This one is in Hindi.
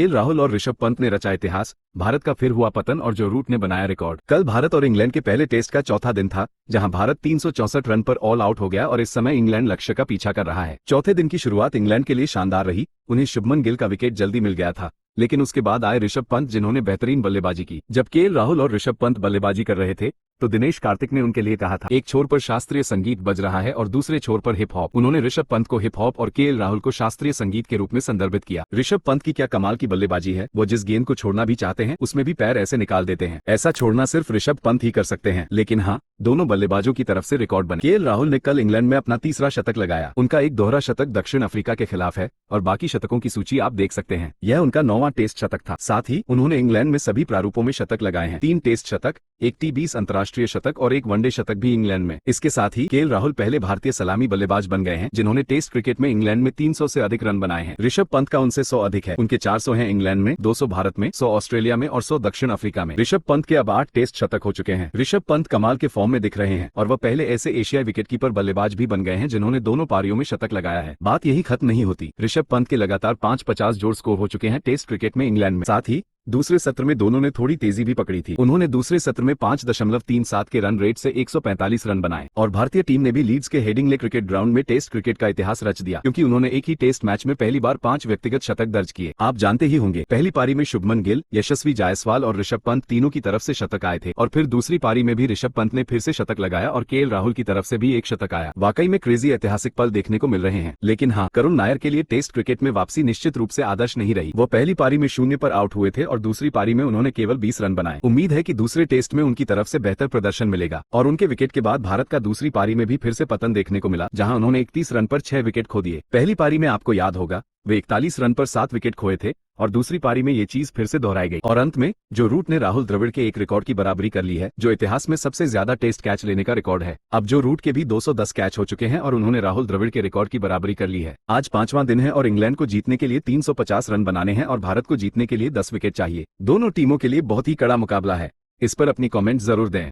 राहुल और ऋषभ पंत ने रचा इतिहास, भारत का फिर हुआ पतन और जो रूट ने बनाया रिकॉर्ड। कल भारत और इंग्लैंड के पहले टेस्ट का चौथा दिन था, जहां भारत 364 रन पर ऑल आउट हो गया और इस समय इंग्लैंड लक्ष्य का पीछा कर रहा है। चौथे दिन की शुरुआत इंग्लैंड के लिए शानदार रही, उन्हें शुभमन गिल का विकेट जल्दी मिल गया था, लेकिन उसके बाद आए ऋषभ पंत जिन्होंने बेहतरीन बल्लेबाजी की। जब राहुल और ऋषभ पंत बल्लेबाजी कर रहे थे तो दिनेश कार्तिक ने उनके लिए कहा था, एक छोर पर शास्त्रीय संगीत बज रहा है और दूसरे छोर पर हिप हॉप। उन्होंने ऋषभ पंत को हिप हॉप और राहुल को शास्त्रीय संगीत के रूप में संदर्भित किया। ऋषभ पंत की क्या कमाल की बल्लेबाजी है, वो जिस गेंद को छोड़ना भी चाहते हैं उसमें भी पैर ऐसे निकाल देते हैं। ऐसा छोड़ना सिर्फ ऋषभ पंत ही कर सकते हैं, लेकिन हाँ, दोनों बल्लेबाजों की तरफ से रिकॉर्ड बने। राहुल ने कल इंग्लैंड में अपना तीसरा शतक लगाया। उनका एक दोहरा शतक दक्षिण अफ्रीका के खिलाफ है और बाकी शतकों की सूची आप देख सकते हैं। यह उनका 9वां टेस्ट शतक था। साथ ही उन्होंने इंग्लैंड में सभी प्रारूपों में शतक लगाए हैं, 3 टेस्ट शतक, एक T20 अंतर्राष्ट्रीय शतक और एक वनडे शतक भी इंग्लैंड में। इसके साथ ही राहुल पहले भारतीय सलामी बल्लेबाज बन गए हैं जिन्होंने टेस्ट क्रिकेट में इंग्लैंड में 300 से अधिक रन बनाए हैं। ऋषभ पंत का उनसे 100 अधिक है, उनके 400 हैं इंग्लैंड में, 200 भारत में, 100 ऑस्ट्रेलिया में और 100 दक्षिण अफ्रीका में। ऋषभ पंत के अब 8 टेस्ट शतक हो चुके हैं। ऋषभ पंत कमाल के फॉर्म में दिख रहे हैं और वह पहले ऐसे एशियाई विकेटकीपर बल्लेबाज भी बन गए हैं जिन्होंने दोनों पारियों में शतक लगाया है। बात यही खत्म नहीं होती, ऋषभ पंत के लगातार 5 जोड़ स्कोर हो चुके हैं टेस्ट क्रिकेट में इंग्लैंड में। साथ ही दूसरे सत्र में दोनों ने थोड़ी तेजी भी पकड़ी थी। उन्होंने दूसरे सत्र में 5.37 के रन रेट से 145 रन बनाए और भारतीय टीम ने भी लीड्स के हेडिंग्ले क्रिकेट ग्राउंड में टेस्ट क्रिकेट का इतिहास रच दिया, क्योंकि उन्होंने एक ही टेस्ट मैच में पहली बार 5 व्यक्तिगत शतक दर्ज किए। आप जानते ही होंगे, पहली पारी में शुभमन गिल, यशस्वी जायसवाल और ऋषभ पंत तीनों की तरफ से शतक आए थे और फिर दूसरी पारी में भी ऋषभ पंत ने फिर से शतक लगाया और राहुल की तरफ से भी एक शतक आया। वाकई में क्रेजी ऐतिहासिक पल देखने को मिल रहे हैं। लेकिन हाँ, करुण नायर के लिए टेस्ट क्रिकेट में वापसी निश्चित रूप से आदर्श नहीं रही। वो पहली पारी में 0 पर आउट हुए थे और दूसरी पारी में उन्होंने केवल 20 रन बनाए। उम्मीद है कि दूसरे टेस्ट में उनकी तरफ से बेहतर प्रदर्शन मिलेगा। और उनके विकेट के बाद भारत का दूसरी पारी में भी फिर से पतन देखने को मिला, जहां उन्होंने 31 रन पर 6 विकेट खो दिए। पहली पारी में आपको याद होगा वे 41 रन पर 7 विकेट खोए थे और दूसरी पारी में ये चीज फिर से दोहराई गई। और अंत में जो रूट ने राहुल द्रविड़ के एक रिकॉर्ड की बराबरी कर ली है, जो इतिहास में सबसे ज्यादा टेस्ट कैच लेने का रिकॉर्ड है। अब जो रूट के भी 210 कैच हो चुके हैं और उन्होंने राहुल द्रविड़ के रिकॉर्ड की बराबरी कर ली है। आज 5वां दिन है और इंग्लैंड को जीतने के लिए 350 रन बनाने हैं और भारत को जीतने के लिए 10 विकेट चाहिए। दोनों टीमों के लिए बहुत ही कड़ा मुकाबला है। इस पर अपनी कॉमेंट जरूर दें।